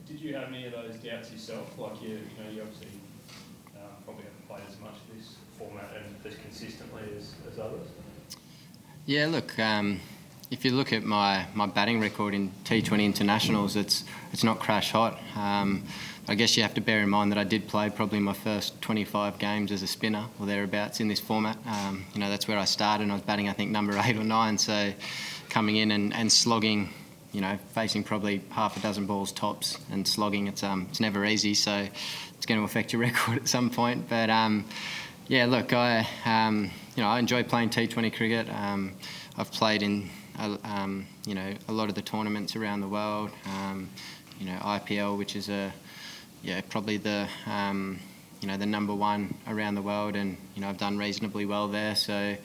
Did you have any of those doubts yourself? Like you obviously probably haven't played as much this format and as consistently as others. Yeah, look, if you look at my batting record in T20 internationals, it's not crash hot. I guess you have to bear in mind that I did play probably my first 25 games as a spinner or thereabouts in this format. That's where I started, and I was batting, I think, number 8 or 9. So coming in and slogging, facing probably half a dozen balls tops and slogging, it's never easy. So it's going to affect your record at some point. But yeah, look, I enjoy playing T20 cricket. I've played in a lot of the tournaments around the world. IPL, which is probably the the number one around the world, and I've done reasonably well there. So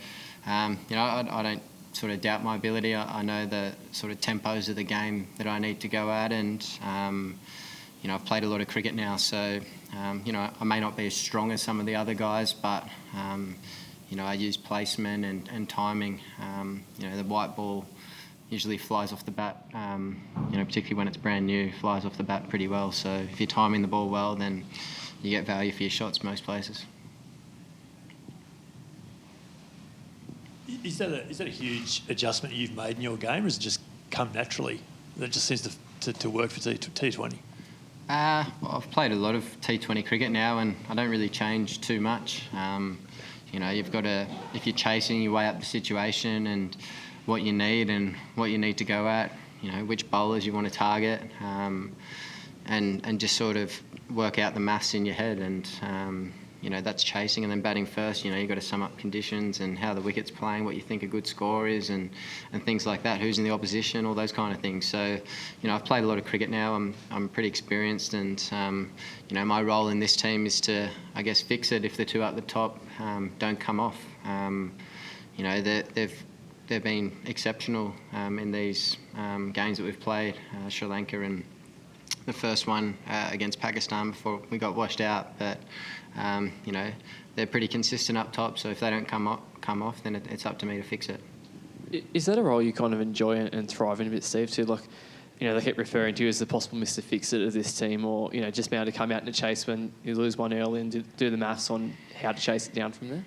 I don't sort of doubt my ability. I know the sort of tempos of the game that I need to go at, and I've played a lot of cricket now, so I may not be as strong as some of the other guys, but I use placement and timing. The white ball usually flies off the bat, particularly when it's brand new, flies off the bat pretty well. So if you're timing the ball well, then you get value for your shots most places. Is that a huge adjustment you've made in your game, or has it just come naturally? That just seems to work for T20? Well, I've played a lot of T20 cricket now, and I don't really change too much. You've got to, if you're chasing, you weigh up the situation and what you need to go at, which bowlers you want to target, and just sort of work out the maths in your head, and that's chasing. And then batting first, you've got to sum up conditions and how the wicket's playing, what you think a good score is, and things like that, who's in the opposition, all those kind of things. So I've played a lot of cricket now. I'm pretty experienced, and my role in this team is to, I guess, fix it if the two up the top don't come off. They've been exceptional in these games that we've played, Sri Lanka and the first one against Pakistan before we got washed out. But they're pretty consistent up top, so if they don't come off, then it's up to me to fix it. Is that a role you kind of enjoy and thrive in a bit, Steve, too? Like, they keep referring to you as the possible Mr. Fix-It of this team, or just be able to come out in a chase when you lose one early and do the maths on how to chase it down from there?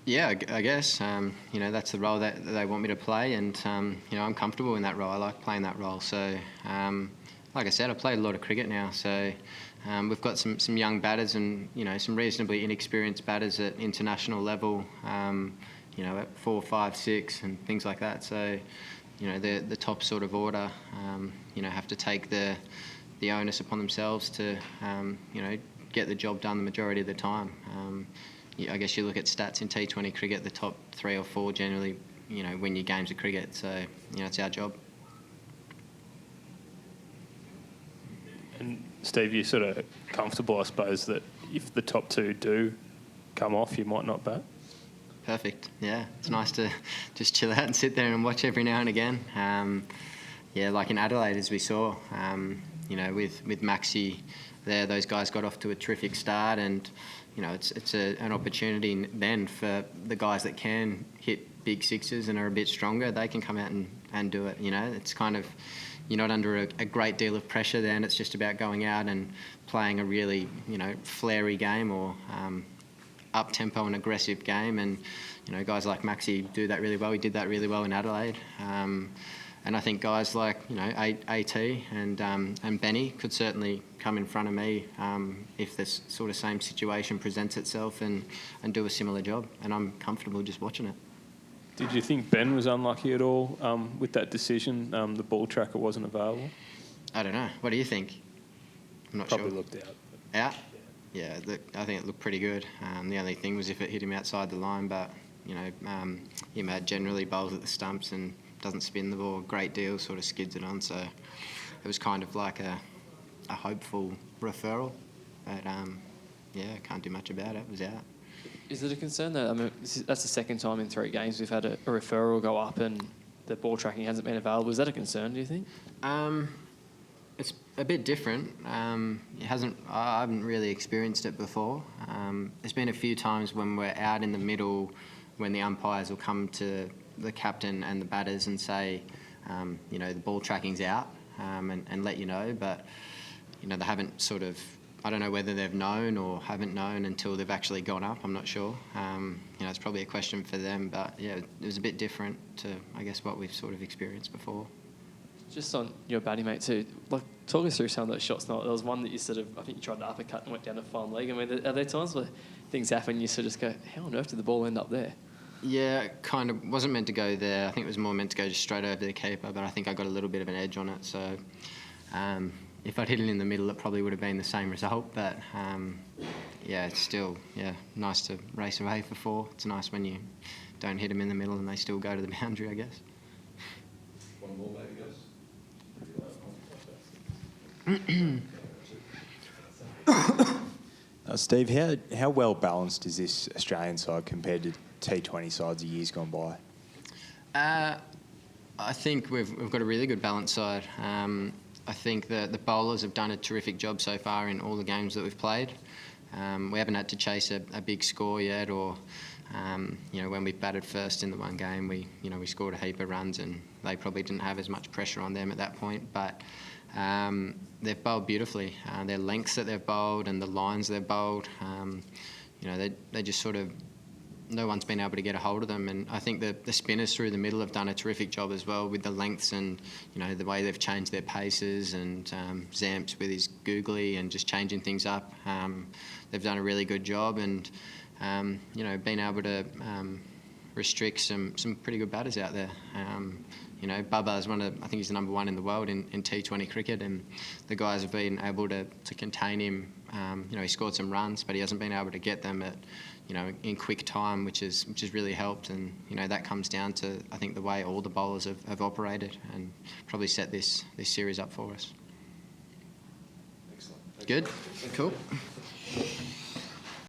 Yeah, I guess. That's the role that they want me to play, and I'm comfortable in that role. I like playing that role. So, like I said, I played a lot of cricket now, so we've got some young batters and some reasonably inexperienced batters at international level. At 4, 5, 6 and things like that. So, the top sort of order, have to take the onus upon themselves to, get the job done the majority of the time. I guess you look at stats in T20 cricket, the top 3 or 4 generally, win your games of cricket. So, it's our job. And Steve, you're sort of comfortable, I suppose, that if the top 2 do come off, you might not bat? Perfect. Yeah, it's nice to just chill out and sit there and watch every now and again. Like in Adelaide, as we saw, with Maxi there, those guys got off to a terrific start, and it's an opportunity then for the guys that can hit big sixes and are a bit stronger. They can come out and do it. It's kind of, you're not under a great deal of pressure then. It's just about going out and playing a really flary game or up tempo and aggressive game, and guys like Maxi do that really well. He did that really well in Adelaide, and I think guys like AT and Benny could certainly come in front of me if this sort of same situation presents itself and do a similar job, and I'm comfortable just watching it. Did you think Ben was unlucky at all with that decision? The ball tracker wasn't available? I don't know. What do you think? I'm not Probably sure. Looked out. Out? Yeah, I think it looked pretty good. The only thing was if it hit him outside the line, but Imad generally bowls at the stumps and doesn't spin the ball a great deal, sort of skids it on. So it was kind of like a hopeful referral, but can't do much about it. It was out. Is it a concern that that's the second time in 3 games we've had a referral go up and the ball tracking hasn't been available? Is that a concern, do you think? It's a bit different. I haven't really experienced it before. There's been a few times when we're out in the middle, when the umpires will come to the captain and the batters and say, the ball tracking's out, and let you know. But they haven't sort of, I don't know whether they've known or haven't known until they've actually gone up. I'm not sure. It's probably a question for them, but yeah, it was a bit different to, I guess, what we've sort of experienced before. Just on your batting, mate, too, like, talk us through some of those shots. Now, there was one that you sort of, I think you tried to uppercut and went down a fine leg. I mean, are there times where things happen and you sort of just go, how on earth did the ball end up there? Yeah, it kind of wasn't meant to go there. I think it was more meant to go just straight over the keeper, but I think I got a little bit of an edge on it. So if I'd hit it in the middle, it probably would have been the same result. But it's still, nice to race away for 4. It's nice when you don't hit them in the middle and they still go to the boundary, I guess. One more, maybe, guys. Steve, how well balanced is this Australian side compared to T20 sides of years gone by? I think we've got a really good balanced side. I think the bowlers have done a terrific job so far in all the games that we've played. We haven't had to chase a big score yet, or when we batted first in the one game, we scored a heap of runs, and they probably didn't have as much pressure on them at that point. But they've bowled beautifully. Their lengths that they've bowled and the lines they've bowled, they just sort of, no one's been able to get a hold of them. And I think the spinners through the middle have done a terrific job as well with the lengths and, the way they've changed their paces, and Zamps with his googly and just changing things up. They've done a really good job, and, been able to restrict some pretty good batters out there. Bubba is I think he's the number 1 in the world in T20 cricket, and the guys have been able to contain him. He scored some runs, but he hasn't been able to get them at, in quick time, which has really helped. And, that comes down to, I think, the way all the bowlers have operated, and probably set this series up for us. Excellent. Good? Cool.